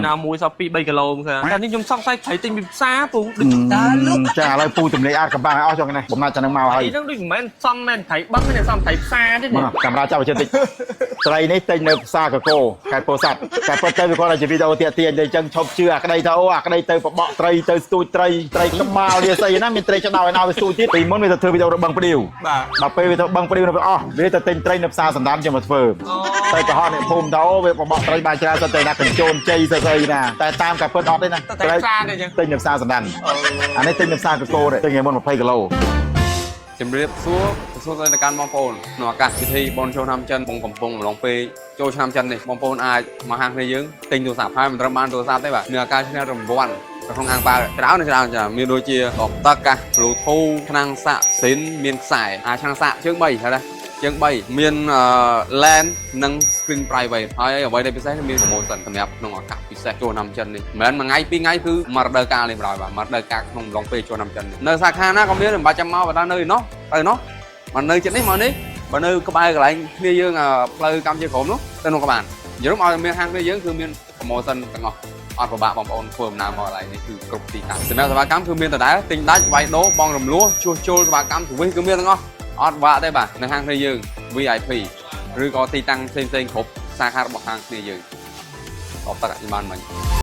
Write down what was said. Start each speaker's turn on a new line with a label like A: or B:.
A: nào muối sao pi bay cái lô saoแต่นี่ยมซ่องไส้ไถติงบิบซ่าปูดึกตาลุก
B: ចាឥឡូវពូទំនេរអាចកំបាំងឲ្យអស់ចុះនេះបំណាច់ចាំនឹងមកហើយ
A: ไถนั่งดึกមិនซ่อมแม่นไถบั้งไม่ได้ซ่อมไถซ่าទេ
B: កាមេរ៉ាចាប់ឲ្យជិតតិចត្រីនេះទិញនៅផ្សារកកោខេត្តពោធិ៍សាត់តែពិតទៅវាគាត់តែជាវីដេអូទាក់ទាញតែអញ្ចឹងឈប់ជឿអាក្តីទៅអូអាក្តីទៅបបក់ត្រីទៅស្ទូចត្រីខ្មៅវាស្អីណាមានត្រីចដោឲ្យណាវាស្ទូចទៀតពីមុនវាទៅធ្វើវីដេអូរកបឹងព្រាវដល់ពេលវាទៅបឹងព្រាវនៅវាអស់វាទៅទិញត្រីនៅផ្សារសណ្ដានយកមកធ្វើទៅកុហកអ្នកភូមិទៅអូវាបបក់ត្រីបានច្រើនទៅណាកញ្ជូនជ័យទៅស្អីណាតែតាមការពិតអត់ទេណាត្រីទិញនៅផ្សារសណ្ដានអានេះទិញនៅផ្សារកកោទេទិញឲ្យមុន20គីឡូ
C: ជំរាបសួរទៅកាន់បងប្អូនក្នុងឱកាសពិធីបុណ្យចូលឆ្នាំចិនកំពុងម្លងពេលចូលឆ្នាំចិននេះបងប្អូនអាចមកហាងគ្នាយើងទិញទូរស័ព្ទហើយមិនត្រឹមបានទូរស័ព្ទទេបាទមានឱកាសឈ្នះរង្វាន់ក្នុងហាងបាល់ច្រើនចាមានដូចជាតបតកាស Bluetooth ឆ្នាំងសាក់ស៊ីនមានខ្សែឆ្នាំងសាក់ជើង3ហ៎ណាជើង3មាន LAN និង Screen Private ហើយអ្វីដែលពិសេសគឺមាន promotion សម្រាប់ក្នុងឱកាសពិសេសចូលឆ្នាំចិននេះមិនមែនមួយថ្ងៃពីរថ្ងៃគឺមករដូវកាលនេះបណ្ដោយបាទមករដូវកាលក្នុងអំឡុងពេលចូលឆ្នាំចិននេះនៅសាខាណាក៏មានមិនបាច់ចាំមកបណ្ដោយនៅនោះទៅនោះមកនៅចិត្តនេះមកនេះបើនៅក្បែរកន្លែងគ្នាយើងផ្លូវកម្ពុជាក្រមនោះទៅនោះក៏បាននិយាយមកឲ្យមានហាងគ្នាយើងគឺមាន promotion ទាំងអស់អត់ពិបាកបងប្អូនធ្វើដំណើរមកកន្លែងនេះគឺគ្រប់ទីតាំងសម្រាប់សេវាកម្មគឺមានដដែលទិញដាច់វាយដូរបងរំលោះជួសជុលសេវាកម្មទៅវិញគឺមានទាំងអស់អត់ពិបាកទេបាទនៅហាងគ្នាយើង VIP ឬក៏ទីតាំងផ្សេងៗគ្រប់សាខារបស់ហាងគ្នាយើងតបតកាពីបានមិញ